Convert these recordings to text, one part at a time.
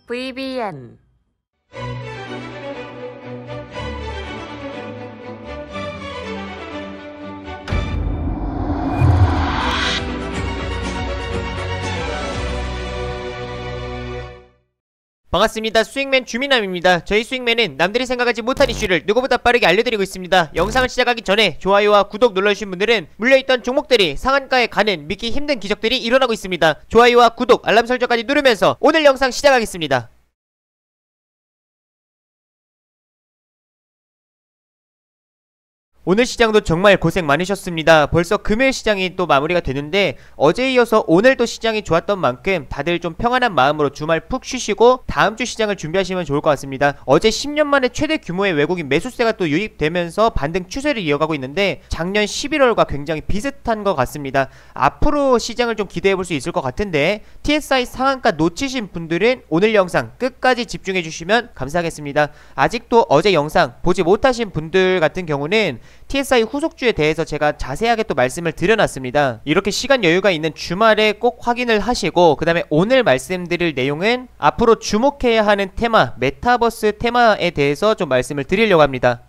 VBN 반갑습니다. 수익맨 주민남입니다. 저희 수익맨은 남들이 생각하지 못한 이슈를 누구보다 빠르게 알려드리고 있습니다. 영상을 시작하기 전에 좋아요와 구독 눌러주신 분들은 물려있던 종목들이 상한가에 가는 믿기 힘든 기적들이 일어나고 있습니다. 좋아요와 구독, 알람 설정까지 누르면서 오늘 영상 시작하겠습니다. 오늘 시장도 정말 고생 많으셨습니다. 벌써 금요일 시장이 또 마무리가 되는데 어제에 이어서 오늘도 시장이 좋았던 만큼 다들 좀 평안한 마음으로 주말 푹 쉬시고 다음주 시장을 준비하시면 좋을 것 같습니다. 어제 10년 만에 최대 규모의 외국인 매수세가 또 유입되면서 반등 추세를 이어가고 있는데 작년 11월과 굉장히 비슷한 것 같습니다. 앞으로 시장을 좀 기대해 볼 수 있을 것 같은데 TSI 상한가 놓치신 분들은 오늘 영상 끝까지 집중해 주시면 감사하겠습니다. 아직도 어제 영상 보지 못하신 분들 같은 경우는 TSI 후속주에 대해서 제가 자세하게 또 말씀을 드려놨습니다. 이렇게 시간 여유가 있는 주말에 꼭 확인을 하시고 그 다음에 오늘 말씀드릴 내용은 앞으로 주목해야 하는 테마, 메타버스 테마에 대해서 좀 말씀을 드리려고 합니다.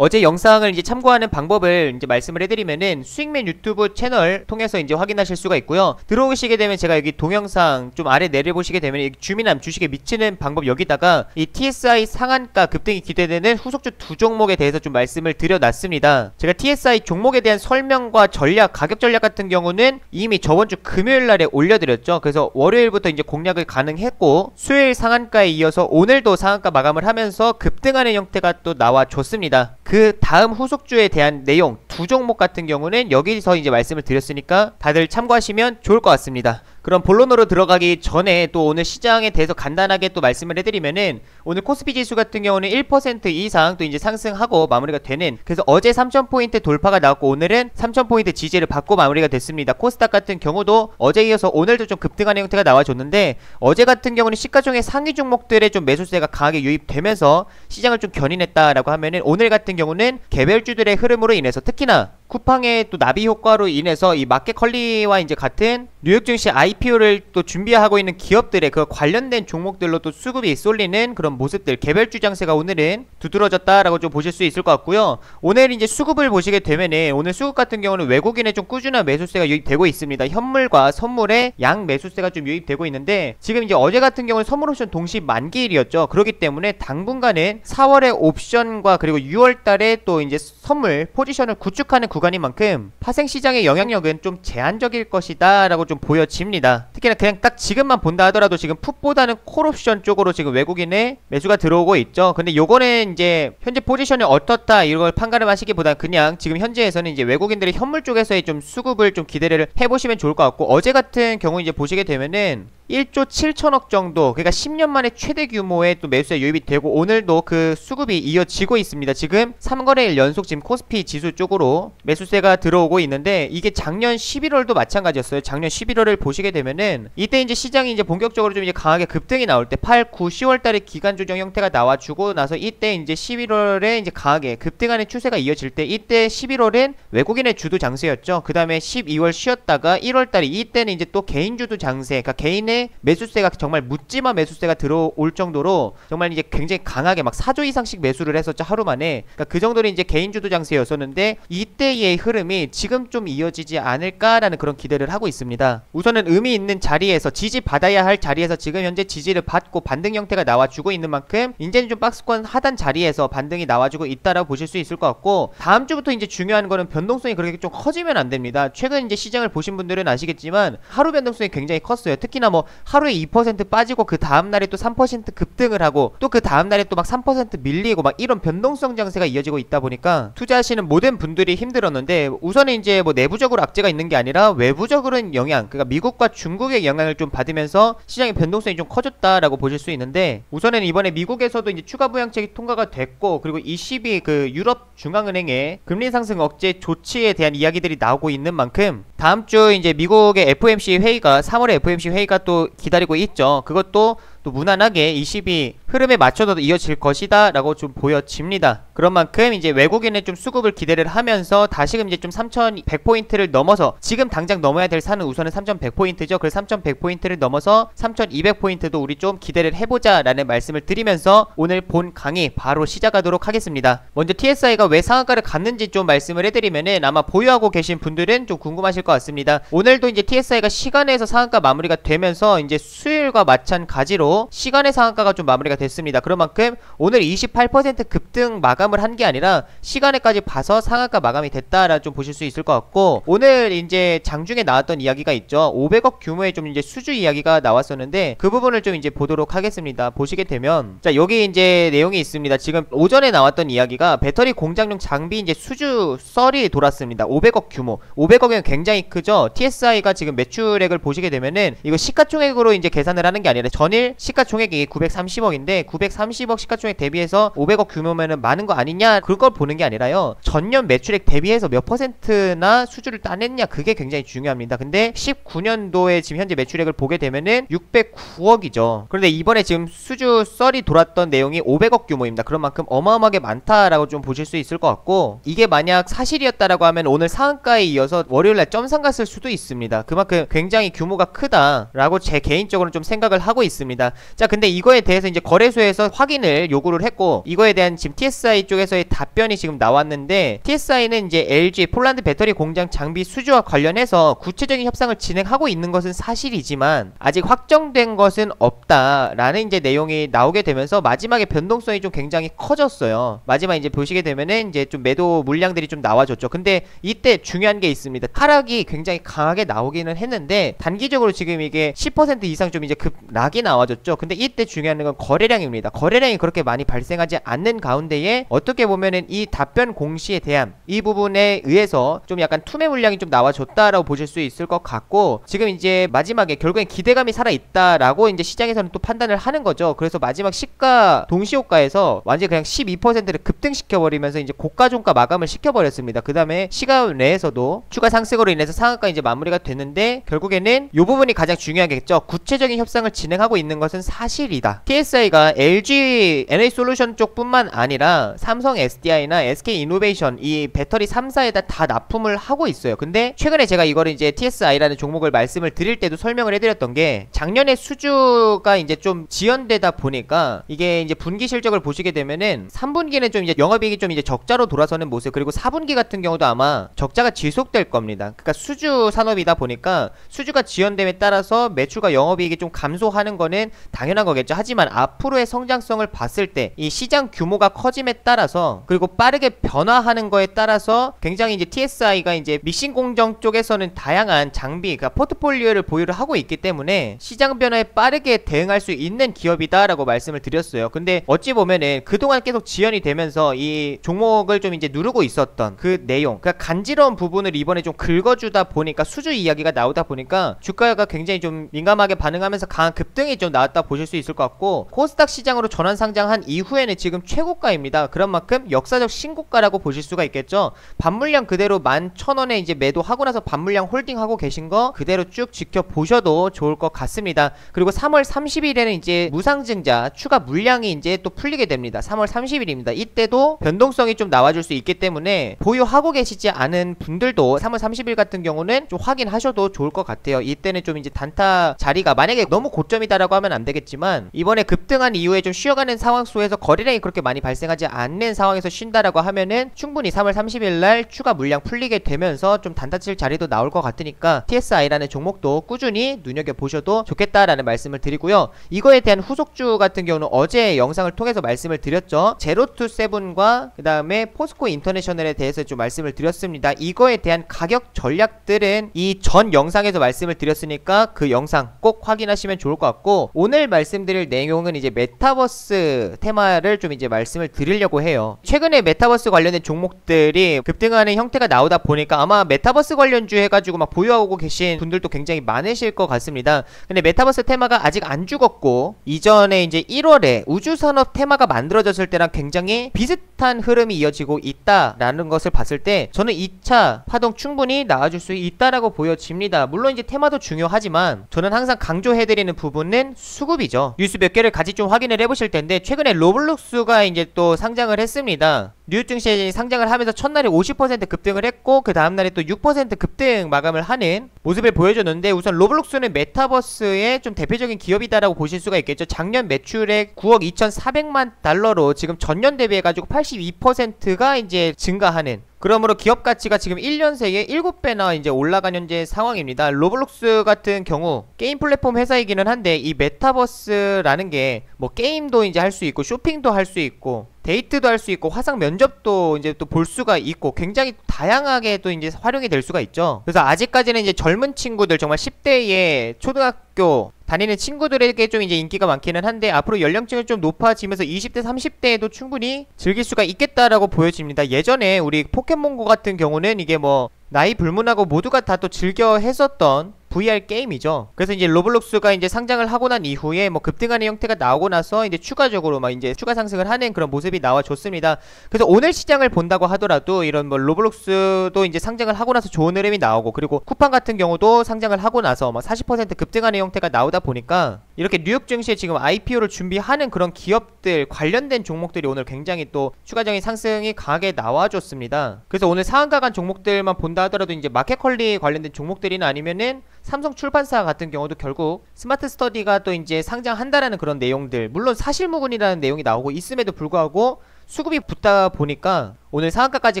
어제 영상을 이제 참고하는 방법을 이제 말씀을 해드리면은 수익맨 유튜브 채널 통해서 이제 확인하실 수가 있고요. 들어오시게 되면 제가 여기 동영상 좀 아래 내려보시게 되면 주민함 주식에 미치는 방법 여기다가 이 TSI 상한가 급등이 기대되는 후속주 두 종목에 대해서 좀 말씀을 드려놨습니다. 제가 TSI 종목에 대한 설명과 전략, 가격 전략 같은 경우는 이미 저번주 금요일날에 올려드렸죠. 그래서 월요일부터 이제 공략을 가능했고 수요일 상한가에 이어서 오늘도 상한가 마감을 하면서 급등하는 형태가 또 나와줬습니다. 그 다음 후속주에 대한 내용 두 종목 같은 경우는 여기서 이제 말씀을 드렸으니까 다들 참고하시면 좋을 것 같습니다. 그럼 본론으로 들어가기 전에 또 오늘 시장에 대해서 간단하게 또 말씀을 해드리면은 오늘 코스피 지수 같은 경우는 1% 이상 또 이제 상승하고 마무리가 되는, 그래서 어제 3000포인트 돌파가 나왔고 오늘은 3000포인트 지지를 받고 마무리가 됐습니다. 코스닥 같은 경우도 어제 이어서 오늘도 좀 급등하는 형태가 나와줬는데 어제 같은 경우는 시가총액 상위 종목들의 좀 매수세가 강하게 유입되면서 시장을 좀 견인했다라고 하면은 오늘 같은 경우는 개별주들의 흐름으로 인해서 특히나 쿠팡의 또 나비 효과로 인해서 이 마켓컬리와 이제 같은 뉴욕 증시 IPO를 또 준비하고 있는 기업들의 그 관련된 종목들로 또 수급이 쏠리는 그런 모습들, 개별주 장세가 오늘은 두드러졌다라고 좀 보실 수 있을 것 같고요. 오늘 이제 수급을 보시게 되면은 오늘 수급 같은 경우는 외국인의 좀 꾸준한 매수세가 유입되고 있습니다. 현물과 선물의 양 매수세가 좀 유입되고 있는데 지금 이제 어제 같은 경우는 선물 옵션 동시 만기일이었죠. 그렇기 때문에 당분간은 4월의 옵션과 그리고 6월달에 또 이제 선물 포지션을 구축하는 구간인 만큼 파생시장의 영향력은 좀 제한적일 것이다 라고 좀 보여집니다. 특히나 그냥 딱 지금만 본다 하더라도 지금 풋보다는 콜옵션 쪽으로 지금 외국인의 매수가 들어오고 있죠. 근데 요거는 이제 현재 포지션이 어떻다 이걸 판단을 하시기보다 그냥 지금 현재에서는 이제 외국인들이 현물 쪽에서의 좀 수급을 좀 기대를 해보시면 좋을 것 같고, 어제 같은 경우 이제 보시게 되면은 1조 7천억 정도, 그러니까 10년 만에 최대 규모의 또 매수에 유입이 되고 오늘도 그 수급이 이어지고 있습니다. 지금 3거래일 연속 지금 코스피 지수 쪽으로 매수세가 들어오고 있는데 이게 작년 11월도 마찬가지였어요. 작년 11월을 보시게 되면은 이때 이제 시장이 이제 본격적으로 좀 이제 강하게 급등이 나올 때 8, 9, 10월 달에 기간 조정 형태가 나와주고 나서 이때 이제 11월에 이제 강하게 급등하는 추세가 이어질 때 이때 11월엔 외국인의 주도 장세였죠. 그 다음에 12월 쉬었다가 1월 달에 이때는 이제 또 개인 주도 장세, 그러니까 개인의 매수세가 정말 묻지마 매수세가 들어올 정도로 정말 이제 굉장히 강하게 막 4조 이상씩 매수를 했었죠, 하루 만에. 그러니까 그 정도로 이제 개인 주도 장세였었는데 이때의 흐름이 지금 좀 이어지지 않을까라는 그런 기대를 하고 있습니다. 우선은 의미 있는 자리에서 지지받아야 할 자리에서 지금 현재 지지를 받고 반등 형태가 나와주고 있는 만큼 이제는 좀 박스권 하단 자리에서 반등이 나와주고 있다라고 보실 수 있을 것 같고, 다음 주부터 이제 중요한 거는 변동성이 그렇게 좀 커지면 안 됩니다. 최근 이제 시장을 보신 분들은 아시겠지만 하루 변동성이 굉장히 컸어요. 특히나 뭐 하루에 2% 빠지고 그 다음날에 또 3% 급등을 하고 또 그 다음날에 또 막 3% 밀리고 막 이런 변동성 장세가 이어지고 있다 보니까 투자하시는 모든 분들이 힘들었는데 우선은 이제 뭐 내부적으로 악재가 있는 게 아니라 외부적으로는 영향, 그러니까 미국과 중국의 영향을 좀 받으면서 시장의 변동성이 좀 커졌다라고 보실 수 있는데, 우선은 이번에 미국에서도 이제 추가 부양책이 통과가 됐고 그리고 ECB 그 유럽 중앙은행의 금리 상승 억제 조치에 대한 이야기들이 나오고 있는 만큼 다음 주 이제 미국의 FOMC 회의가 3월에 FOMC 회의가 또 기다리고 있죠. 그것도 또 또 무난하게 20이 흐름에 맞춰서 이어질 것이다 라고 좀 보여집니다. 그런 만큼 이제 외국인의 좀 수급을 기대를 하면서 다시금 이제 좀 3100포인트를 넘어서 지금 당장 넘어야 될 산은 우선은 3100포인트죠. 그래서 3100포인트를 넘어서 3200포인트도 우리 좀 기대를 해보자 라는 말씀을 드리면서 오늘 본 강의 바로 시작하도록 하겠습니다. 먼저 TSI가 왜 상한가를 갔는지 좀 말씀을 해드리면은 아마 보유하고 계신 분들은 좀 궁금하실 것 같습니다. 오늘도 이제 TSI가 시간에서 상한가 마무리가 되면서 이제 수요일과 마찬가지로 시간의 상한가가 좀 마무리가 됐습니다. 그런 만큼 오늘 28% 급등 마감을 한 게 아니라 시간에까지 봐서 상한가 마감이 됐다라 좀 보실 수 있을 것 같고, 오늘 이제 장중에 나왔던 이야기가 있죠. 500억 규모의 좀 이제 수주 이야기가 나왔었는데 그 부분을 좀 이제 보도록 하겠습니다. 보시게 되면 자, 여기 이제 내용이 있습니다. 지금 오전에 나왔던 이야기가 배터리 공장용 장비 이제 수주 썰이 돌았습니다. 500억 규모. 500억이면 굉장히 크죠. TSI가 지금 매출액을 보시게 되면은 이거 시가총액으로 이제 계산을 하는 게 아니라 전일 시가총액이 930억인데 930억 시가총액 대비해서 500억 규모면은 많은 거 아니냐, 그걸 보는 게 아니라요, 전년 매출액 대비해서 몇 퍼센트나 수주를 따냈냐, 그게 굉장히 중요합니다. 근데 19년도에 지금 현재 매출액을 보게 되면은 609억이죠. 그런데 이번에 지금 수주 썰이 돌았던 내용이 500억 규모입니다. 그런 만큼 어마어마하게 많다라고 좀 보실 수 있을 것 같고, 이게 만약 사실이었다라고 하면 오늘 상한가에 이어서 월요일날 점상 갔을 수도 있습니다. 그만큼 굉장히 규모가 크다라고 제 개인적으로는 좀 생각을 하고 있습니다. 자, 근데 이거에 대해서 이제 거래소에서 확인을 요구를 했고, 이거에 대한 지금 TSI 쪽에서의 답변이 지금 나왔는데, TSI는 이제 LG 폴란드 배터리 공장 장비 수주와 관련해서 구체적인 협상을 진행하고 있는 것은 사실이지만 아직 확정된 것은 없다라는 이제 내용이 나오게 되면서 마지막에 변동성이 좀 굉장히 커졌어요. 마지막 이제 보시게 되면은 이제 좀 매도 물량들이 좀 나와줬죠. 근데 이때 중요한 게 있습니다. 하락이 굉장히 강하게 나오기는 했는데 단기적으로 지금 이게 10% 이상 좀 이제 급락이 나와줬죠. 근데 이때 중요한 건 거래량입니다. 거래량이 그렇게 많이 발생하지 않는 가운데에 어떻게 보면은 이 답변 공시에 대한 이 부분에 의해서 좀 약간 투매 물량이 좀 나와줬다라고 보실 수 있을 것 같고, 지금 이제 마지막에 결국엔 기대감이 살아있다라고 이제 시장에서는 또 판단을 하는 거죠. 그래서 마지막 시가 동시호가에서 완전히 그냥 12%를 급등시켜버리면서 이제 고가종가 마감을 시켜버렸습니다. 그 다음에 시간 내에서도 추가 상승으로 인해서 상한가 이제 마무리가 됐는데, 결국에는 이 부분이 가장 중요하겠죠. 구체적인 협상을 진행하고 있는 것은 사실이다. TSI가 LG NH솔루션 쪽뿐만 아니라 삼성 SDI나 SK이노베이션 이 배터리 3사에다 다 납품을 하고 있어요. 근데 최근에 제가 이거를 이제 TSI라는 종목을 말씀을 드릴 때도 설명을 해드렸던 게, 작년에 수주가 이제 좀 지연되다 보니까 이게 이제 분기 실적을 보시게 되면은 3분기는 좀 이제 영업이익이 좀 이제 적자로 돌아서는 모습, 그리고 4분기 같은 경우도 아마 적자가 지속될 겁니다. 그러니까 수주 산업이다 보니까 수주가 지연됨에 따라서 매출과 영업이익이 좀 감소하는 거는 당연한 거겠죠. 하지만 앞으로의 성장성을 봤을 때 이 시장 규모가 커짐에 따라서, 그리고 빠르게 변화하는 거에 따라서 굉장히 이제 TSI가 이제 믹싱 공정 쪽에서는 다양한 장비, 그러니까 포트폴리오를 보유를 하고 있기 때문에 시장 변화에 빠르게 대응할 수 있는 기업이다라고 말씀을 드렸어요. 근데 어찌 보면은 그동안 계속 지연이 되면서 이 종목을 좀 이제 누르고 있었던 그 내용, 그러니까 간지러운 부분을 이번에 좀 긁어주다 보니까 수주 이야기가 나오다 보니까 주가가 굉장히 좀 민감하게 반응하면서 강한 급등이 좀 나왔다 보실 수 있을 것 같고, 코스닥 시장으로 전환 상장한 이후에는 지금 최고가입니다. 그런 만큼 역사적 신고가라고 보실 수가 있겠죠. 반물량 그대로 11,000원에 이제 매도하고 나서 반물량 홀딩하고 계신 거 그대로 쭉 지켜보셔도 좋을 것 같습니다. 그리고 3월 30일에는 이제 무상증자 추가 물량이 이제 또 풀리게 됩니다. 3월 30일입니다. 이때도 변동성이 좀 나와줄 수 있기 때문에 보유하고 계시지 않은 분들도 3월 30일 같은 경우는 좀 확인하셔도 좋을 것 같아요. 이때는 좀 이제 단타 자리가 만약에 너무 고점이다라고 하면 안 되겠지만, 이번에 급등한 이후에 좀 쉬어가는 상황 속에서 거래량이 그렇게 많이 발생하지 않는 상황에서 쉰다라고 하면은 충분히 3월 30일날 추가 물량 풀리게 되면서 좀 단타 칠 자리도 나올 것 같으니까 TSI라는 종목도 꾸준히 눈여겨보셔도 좋겠다라는 말씀을 드리고요. 이거에 대한 후속주 같은 경우는 어제 영상을 통해서 말씀을 드렸죠. 제로투세븐과 그 다음에 포스코 인터내셔널에 대해서 좀 말씀을 드렸습니다. 이거에 대한 가격 전략들은 이 전 영상에서 말씀을 드렸으니까 그 영상 꼭 확인하시면 좋을 것 같고, 오늘 말씀드릴 내용은 이제 메타버스 테마를 좀 이제 말씀을 드리려고 해요. 최근에 메타버스 관련된 종목들이 급등하는 형태가 나오다 보니까 아마 메타버스 관련주 해가지고 막 보유하고 계신 분들도 굉장히 많으실 것 같습니다. 근데 메타버스 테마가 아직 안 죽었고, 이전에 이제 1월에 우주산업 테마가 만들어졌을 때랑 굉장히 비슷한 흐름이 이어지고 있다라는 것을 봤을 때 저는 2차 파동 충분히 나와줄 수 있다라고 보여집니다. 물론 이제 테마도 중요하지만 저는 항상 강조해드리는 부분은 수급이죠. 뉴스 몇 개를 같이 좀 확인을 해보실 텐데, 최근에 로블록스가 이제 또 상장을 했습니다. 뉴욕 증시에 상장을 하면서 첫날에 50% 급등을 했고, 그 다음날에 또 6% 급등 마감을 하는 모습을 보여줬는데, 우선 로블록스는 메타버스의 좀 대표적인 기업이다라고 보실 수가 있겠죠. 작년 매출액 9억 2,400만 달러로 지금 전년 대비해가지고 82%가 이제 증가하는, 그러므로 기업 가치가 지금 1년 새에 7배나 이제 올라간 현재 상황입니다. 로블록스 같은 경우 게임 플랫폼 회사이기는 한데, 이 메타버스라는 게 뭐 게임도 이제 할 수 있고, 쇼핑도 할 수 있고, 데이트도 할 수 있고, 화상 면접도 이제 또 볼 수가 있고, 굉장히 다양하게 또 이제 활용이 될 수가 있죠. 그래서 아직까지는 이제 젊은 친구들, 정말 10대의 초등학교 다니는 친구들에게 좀 이제 인기가 많기는 한데, 앞으로 연령층이 좀 높아지면서 20대 30대에도 충분히 즐길 수가 있겠다라고 보여집니다. 예전에 우리 포켓몬고 같은 경우는 이게 뭐 나이 불문하고 모두가 다 또 즐겨 했었던 VR 게임이죠. 그래서 이제 로블록스가 이제 상장을 하고 난 이후에 뭐 급등하는 형태가 나오고 나서 이제 추가적으로 막 이제 추가 상승을 하는 그런 모습이 나와줬습니다. 그래서 오늘 시장을 본다고 하더라도 이런 뭐 로블록스도 이제 상장을 하고 나서 좋은 흐름이 나오고, 그리고 쿠팡 같은 경우도 상장을 하고 나서 막 40% 급등하는 형태가 나오다 보니까, 이렇게 뉴욕 증시에 지금 IPO를 준비하는 그런 기업들 관련된 종목들이 오늘 굉장히 또 추가적인 상승이 강하게 나와줬습니다. 그래서 오늘 상한가 간 종목들만 본다 하더라도 이제 마켓컬리 관련된 종목들이나 아니면은 삼성 출판사 같은 경우도 결국 스마트 스터디가 또 이제 상장한다라는 그런 내용들, 물론 사실무근이라는 내용이 나오고 있음에도 불구하고 수급이 붙다 보니까 오늘 상한가까지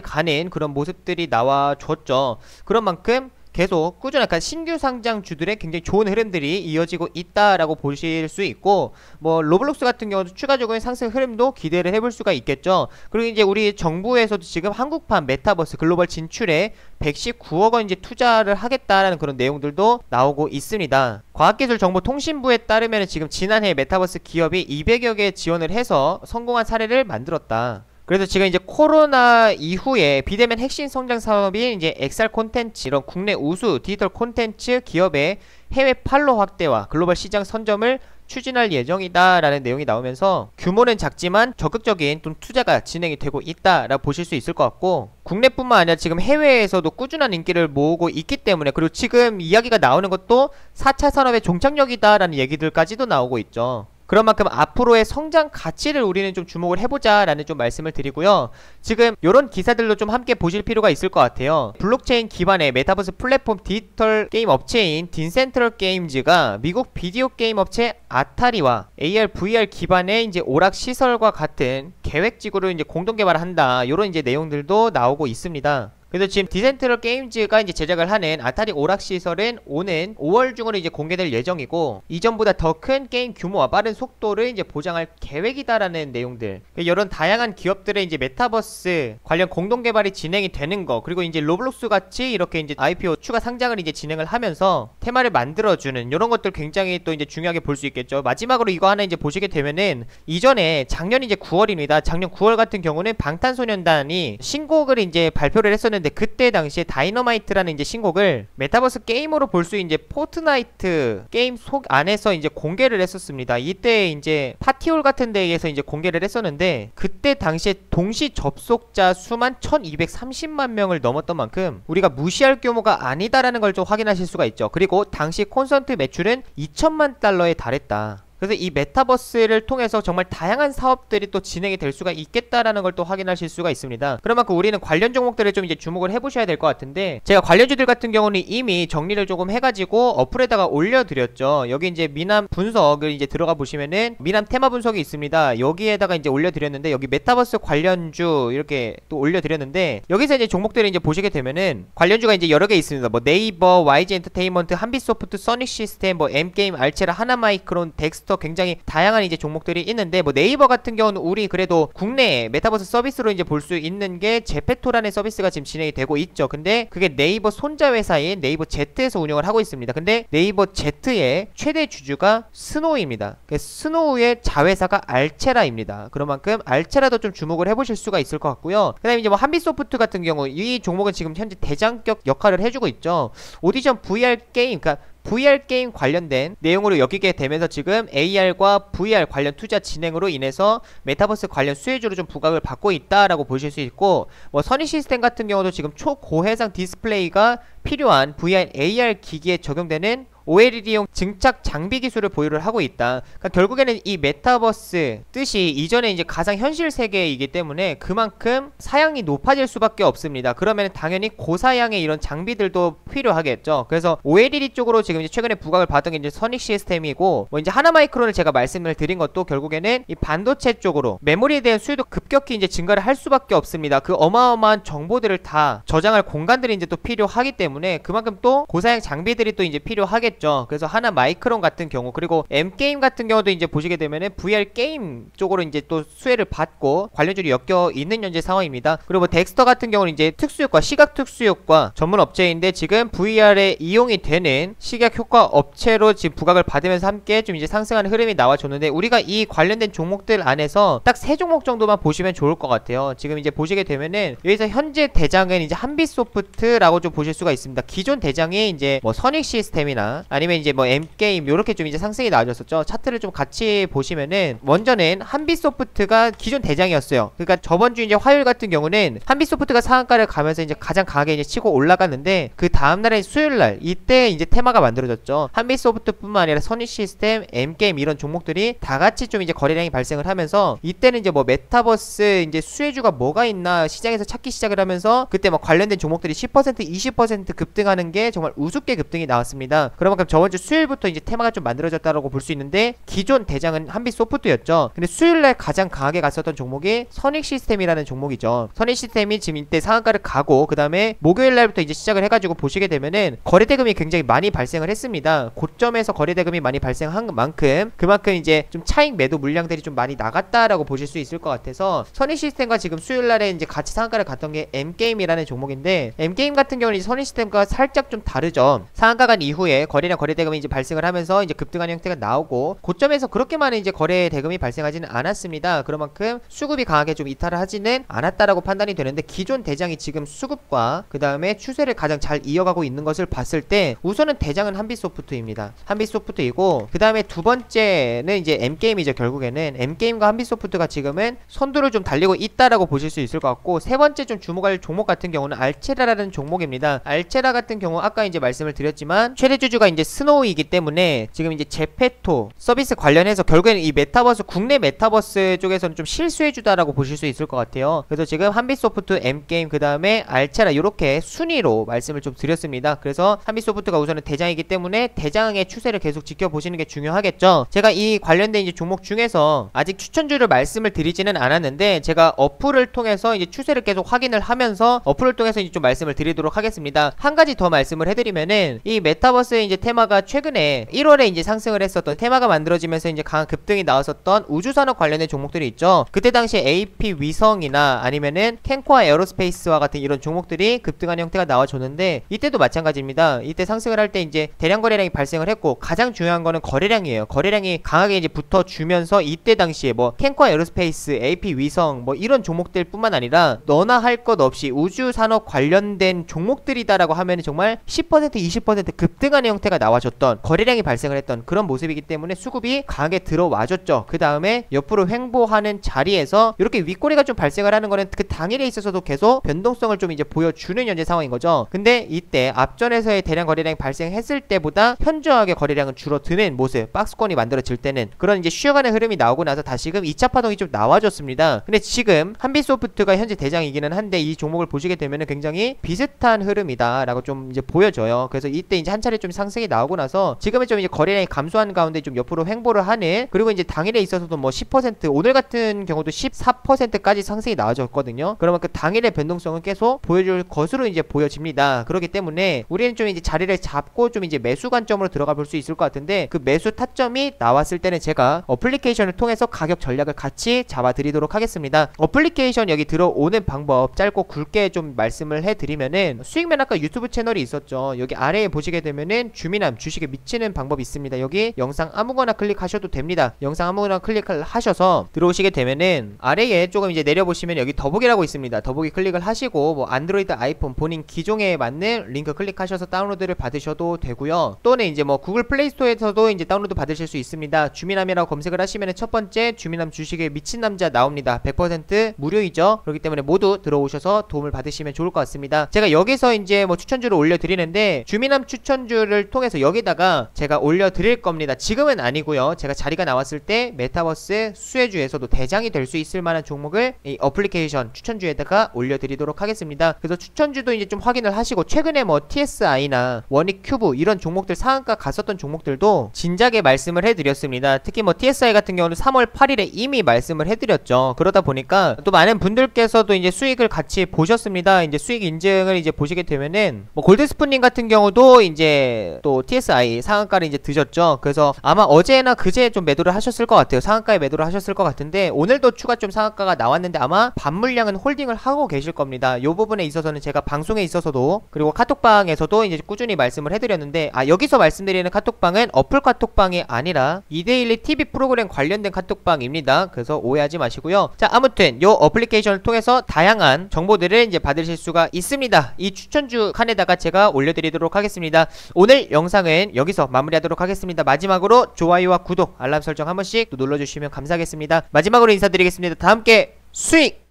가는 그런 모습들이 나와줬죠. 그런 만큼 계속 꾸준히 약간 신규 상장주들의 굉장히 좋은 흐름들이 이어지고 있다라고 보실 수 있고, 뭐 로블록스 같은 경우도 추가적인 상승 흐름도 기대를 해볼 수가 있겠죠. 그리고 이제 우리 정부에서도 지금 한국판 메타버스 글로벌 진출에 119억 원 이제 투자를 하겠다라는 그런 내용들도 나오고 있습니다. 과학기술정보통신부에 따르면 지금 지난해 메타버스 기업이 200여 개 지원을 해서 성공한 사례를 만들었다. 그래서 지금 이제 코로나 이후에 비대면 핵심 성장 사업인 이제 XR 콘텐츠, 이런 국내 우수 디지털 콘텐츠 기업의 해외 판로 확대와 글로벌 시장 선점을 추진할 예정이다 라는 내용이 나오면서, 규모는 작지만 적극적인 좀 투자가 진행이 되고 있다 라고 보실 수 있을 것 같고, 국내뿐만 아니라 지금 해외에서도 꾸준한 인기를 모으고 있기 때문에, 그리고 지금 이야기가 나오는 것도 4차 산업의 종착역이다 라는 얘기들까지도 나오고 있죠. 그런 만큼 앞으로의 성장 가치를 우리는 좀 주목을 해보자 라는 좀 말씀을 드리고요. 지금 요런 기사들도 좀 함께 보실 필요가 있을 것 같아요. 블록체인 기반의 메타버스 플랫폼 디지털 게임 업체인 딘센트럴 게임즈가 미국 비디오 게임 업체 아타리와 AR, VR 기반의 이제 오락 시설과 같은 계획지구를 이제 공동 개발한다, 요런 이제 내용들도 나오고 있습니다. 그래서 지금 디센트럴 게임즈가 이제 제작을 하는 아타리 오락 시설은 오는 5월 중으로 이제 공개될 예정이고, 이전보다 더 큰 게임 규모와 빠른 속도를 이제 보장할 계획이다라는 내용들, 이런 다양한 기업들의 이제 메타버스 관련 공동 개발이 진행이 되는 거, 그리고 이제 로블록스 같이 이렇게 이제 IPO 추가 상장을 이제 진행을 하면서 테마를 만들어주는 이런 것들 굉장히 또 이제 중요하게 볼 수 있겠죠. 마지막으로 이거 하나 이제 보시게 되면은, 이전에 작년 이제 9월입니다. 작년 9월 같은 경우는 방탄소년단이 신곡을 이제 발표를 했었는데, 그때 당시에 다이너마이트라는 이제 신곡을 메타버스 게임으로 볼 수 이제 포트나이트 게임 속 안에서 이제 공개를 했었습니다. 이때 이제 파티홀 같은 데에서 이제 공개를 했었는데, 그때 당시에 동시 접속자 수만 1230만 명을 넘었던 만큼 우리가 무시할 규모가 아니다라는 걸 좀 확인하실 수가 있죠. 그리고 당시 콘서트 매출은 2천만 달러에 달했다. 그래서 이 메타버스를 통해서 정말 다양한 사업들이 또 진행이 될 수가 있겠다라는 걸 또 확인하실 수가 있습니다. 그런 만큼 우리는 관련 종목들을 좀 이제 주목을 해보셔야 될 것 같은데, 제가 관련주들 같은 경우는 이미 정리를 조금 해가지고 어플에다가 올려드렸죠. 여기 이제 미남 분석을 이제 들어가 보시면은 미남 테마 분석이 있습니다. 여기에다가 이제 올려드렸는데, 여기 메타버스 관련주 이렇게 또 올려드렸는데, 여기서 이제 종목들을 이제 보시게 되면은 관련주가 이제 여러 개 있습니다. 뭐 네이버, YG 엔터테인먼트, 한빛소프트, 써닉시스템, 뭐 M게임, 알체라, 하나마이크론, 덱스터, 굉장히 다양한 이제 종목들이 있는데, 뭐 네이버 같은 경우는 우리 그래도 국내 메타버스 서비스로 이제 볼 수 있는 게 제페토라는 서비스가 지금 진행이 되고 있죠. 근데 그게 네이버 손자 회사인 네이버 Z에서 운영을 하고 있습니다. 근데 네이버 Z의 최대 주주가 스노우입니다. 스노우의 자회사가 알체라입니다. 그런 만큼 알체라도 좀 주목을 해보실 수가 있을 것 같고요. 그 다음에 이제 뭐 한빛소프트 같은 경우, 이 종목은 지금 현재 대장격 역할을 해주고 있죠. 오디션 VR 게임, 그러니까 VR 게임 관련된 내용으로 여기게 되면서 지금 AR과 VR 관련 투자 진행으로 인해서 메타버스 관련 수혜주로 좀 부각을 받고 있다라고 보실 수 있고, 뭐 선익시스템 같은 경우도 지금 초고해상 디스플레이가 필요한 VR, AR 기기에 적용되는 OLED용 증착 장비 기술을 보유를 하고 있다. 그러니까 결국에는 이 메타버스 뜻이 이전에 이제 가상현실 세계이기 때문에 그만큼 사양이 높아질 수밖에 없습니다. 그러면 당연히 고사양의 이런 장비들도 필요하겠죠. 그래서 OLED 쪽으로 지금 이제 최근에 부각을 받은 게 이제 선익 시스템이고, 뭐 이제 하나마이크론을 제가 말씀을 드린 것도 결국에는 이 반도체 쪽으로 메모리에 대한 수요도 급격히 이제 증가를 할 수밖에 없습니다. 그 어마어마한 정보들을 다 저장할 공간들이 이제 또 필요하기 때문에 그만큼 또 고사양 장비들이 또 이제 필요하겠죠. 그래서 하나마이크론 같은 경우, 그리고 M게임 같은 경우도 이제 보시게 되면은 VR 게임 쪽으로 이제 또 수혜를 받고 관련주로 엮여 있는 현재 상황입니다. 그리고 뭐 덱스터 같은 경우는 이제 특수효과, 시각 특수효과 전문 업체인데 지금 VR에 이용이 되는 시각 효과 업체로 지금 부각을 받으면서 함께 좀 이제 상승하는 흐름이 나와줬는데, 우리가 이 관련된 종목들 안에서 딱 3종목 정도만 보시면 좋을 것 같아요. 지금 이제 보시게 되면은 여기서 현재 대장은 이제 한빛소프트라고 좀 보실 수가 있습니다. 기존 대장이 이제 뭐 선익 시스템이나 아니면 이제 뭐 M게임 요렇게 좀 이제 상승이 나와줬었죠. 차트를 좀 같이 보시면은 먼저는 한빛소프트가 기존 대장이었어요. 그러니까 저번주 이제 화요일 같은 경우는 한빛소프트가 상한가를 가면서 이제 가장 강하게 이제 치고 올라갔는데, 그 다음날에 수요일날 이때 이제 테마가 만들어졌죠. 한빛소프트뿐만 아니라 선익 시스템, M게임 이런 종목들이 다 같이 좀 이제 거래량이 발생을 하면서, 이때는 이제 뭐 메타버스 이제 수혜주가 뭐가 있나 시장에서 찾기 시작을 하면서 그때 뭐 관련된 종목들이 10% 20% 급등하는 게 정말 우습게 급등이 나왔습니다. 그만큼 저번주 수요일부터 이제 테마가 좀 만들어졌다라고 볼 수 있는데, 기존 대장은 한빛소프트였죠. 근데 수요일날 가장 강하게 갔었던 종목이 선익 시스템이라는 종목이죠. 선익 시스템이 지금 이때 상한가를 가고 그 다음에 목요일날부터 이제 시작을 해가지고 보시게 되면은 거래대금이 굉장히 많이 발생을 했습니다. 고점에서 거래대금이 많이 발생한 만큼 그만큼 이제 좀 차익 매도 물량들이 좀 많이 나갔다라고 보실 수 있을 것 같아서, 선익 시스템과 지금 수요일날에 이제 같이 상한가를 갔던 게 M게임이라는 종목인데, M게임 같은 경우는 선익 시스템과 살짝 좀 다르죠. 상한가 간 이후에 거래량 거래대금이 이제 발생을 하면서 이제 급등하는 형태가 나오고, 고점에서 그렇게 많은 이제 거래대금이 발생하지는 않았습니다. 그런 만큼 수급이 강하게 좀 이탈을 하지는 않았다라고 판단이 되는데, 기존 대장이 지금 수급과 그 다음에 추세를 가장 잘 이어가고 있는 것을 봤을 때 우선은 대장은 한빛소프트입니다. 한빛소프트이고, 그 다음에 두 번째는 이제 M게임이죠. 결국에는 M게임과 한빛소프트가 지금은 선두를 좀 달리고 있다라고 보실 수 있을 것 같고, 세 번째 좀 주목할 종목 같은 경우는 알체라라는 종목입니다. 알체라 같은 경우 아까 이제 말씀을 드렸지만 최대주주가 이제 스노우이기 때문에 지금 이제 제페토 서비스 관련해서 결국에는 이 메타버스, 국내 메타버스 쪽에서는 좀 실수해주다라고 보실 수 있을 것 같아요. 그래서 지금 한빛소프트, M게임, 그 다음에 알체라 이렇게 순위로 말씀을 좀 드렸습니다. 그래서 한빛소프트가 우선은 대장이기 때문에 대장의 추세를 계속 지켜보시는 게 중요하겠죠. 제가 이 관련된 이제 종목 중에서 아직 추천주를 말씀을 드리지는 않았는데, 제가 어플을 통해서 이제 추세를 계속 확인을 하면서 어플을 통해서 이제 좀 말씀을 드리도록 하겠습니다. 한 가지 더 말씀을 해드리면은, 이 메타버스의 이제 테마가 최근에 1월에 이제 상승을 했었던 테마가 만들어지면서 이제 강한 급등이 나왔었던 우주산업 관련된 종목들이 있죠. 그때 당시 AP 위성이나 아니면은 캔코아 에어로스페이스와 같은 이런 종목들이 급등하는 형태가 나와줬는데, 이때도 마찬가지입니다. 이때 상승을 할 때 이제 대량 거래량이 발생을 했고, 가장 중요한 거는 거래량이에요. 거래량이 강하게 이제 붙어주면서 이때 당시에 뭐 캔코아 에어로스페이스, AP 위성 뭐 이런 종목들 뿐만 아니라 너나 할 것 없이 우주산업 관련된 종목들이다라고 하면 정말 10% 20% 급등하는 형태가 나와줬던, 거래량이 발생을 했던 그런 모습이기 때문에 수급이 강하게 들어와줬죠. 그 다음에 옆으로 횡보하는 자리에서 이렇게 윗꼬리가 좀 발생을 하는 거는 그 당일에 있어서도 계속 변동성을 좀 이제 보여주는 현재 상황인 거죠. 근데 이때 앞전에서의 대량 거래량이 발생했을 때보다 현저하게 거래량은 줄어드는 모습, 박스권이 만들어질 때는 그런 이제 쉬어가는 흐름이 나오고 나서 다시금 2차 파동이 좀 나와줬습니다. 근데 지금 한빛소프트가 현재 대장이기는 한데, 이 종목을 보시게 되면은 굉장히 비슷한 흐름이다 라고 좀 이제 보여져요. 그래서 이때 이제 한 차례 좀 상승이 나오고 나서 지금은 좀 이제 거래량이 감소한 가운데 좀 옆으로 횡보를 하는, 그리고 이제 당일에 있어서도 뭐 10%, 오늘 같은 경우도 14%까지 상승이 나와줬거든요. 그러면 그 당일의 변동성은 계속 보여줄 것으로 이제 보여집니다. 그렇기 때문에 우리는 좀 이제 자리를 잡고 좀 이제 매수 관점으로 들어가 볼 수 있을 것 같은데, 그 매수 타점이 나왔을 때는 제가 어플리케이션을 통해서 가격 전략을 같이 잡아 드리도록 하겠습니다. 어플리케이션 여기 들어오는 방법 짧고 굵게 좀 말씀을 해드리면은, 수익맨 아까 유튜브 채널이 있었죠. 여기 아래에 보시게 되면은 주민함 주식에 미치는 방법이 있습니다. 여기 영상 아무거나 클릭하셔도 됩니다. 영상 아무거나 클릭을 하셔서 들어오시게 되면은 아래에 조금 이제 내려보시면 여기 더보기라고 있습니다. 더보기 클릭을 하시고 뭐 안드로이드, 아이폰 본인 기종에 맞는 링크 클릭하셔서 다운로드를 받으셔도 되고요. 또는 이제 뭐 구글 플레이 스토어에서도 이제 다운로드 받으실 수 있습니다. 주민함이라고 검색을 하시면 첫 번째 주민함 주식에 미친 남자 나옵니다. 100% 무료이죠. 그렇기 때문에 모두 들어오셔서 도움을 받으시면 좋을 것 같습니다. 제가 여기서 이제 뭐 추천주를 올려드리는데, 주민함 추천주를 통해서 여기다가 제가 올려드릴 겁니다. 지금은 아니고요. 제가 자리가 나왔을 때 메타버스 수혜주에서도 대장이 될 수 있을 만한 종목을 이 어플리케이션 추천주에다가 올려드리도록 하겠습니다. 그래서 추천주도 이제 좀 확인을 하시고, 최근에 뭐 TSI나 원익큐브 이런 종목들 상한가 갔었던 종목들도 진작에 말씀을 해드렸습니다. 특히 뭐 TSI 같은 경우는 3월 8일에 이미 말씀을 해드렸죠. 그러다 보니까 또 많은 분들께서도 이제 수익을 같이 보셨습니다. 이제 수익 인증을 이제 보시게 되면은 뭐 골드스푼님 같은 경우도 이제 또 TSI 상한가를 이제 드셨죠. 그래서 아마 어제나 그제 좀 매도를 하셨을 것 같아요. 상한가에 매도를 하셨을 것 같은데, 오늘도 추가 좀 상한가가 나왔는데 아마 반물량은 홀딩을 하고 계실 겁니다. 요 부분에 있어서는 제가 방송에 있어서도, 그리고 카톡방에서도 이제 꾸준히 말씀을 해드렸는데, 여기서 말씀드리는 카톡방은 어플 카톡방이 아니라 이데일리 TV 프로그램 관련된 카톡방입니다. 그래서 오해하지 마시고요. 자, 아무튼 요 어플리케이션을 통해서 다양한 정보들을 이제 받으실 수가 있습니다. 이 추천주 칸에다가 제가 올려드리도록 하겠습니다. 오늘 영상은 여기서 마무리하도록 하겠습니다. 마지막으로 좋아요와 구독, 알람 설정 한 번씩 또 눌러주시면 감사하겠습니다. 마지막으로 인사드리겠습니다. 다 함께 수익!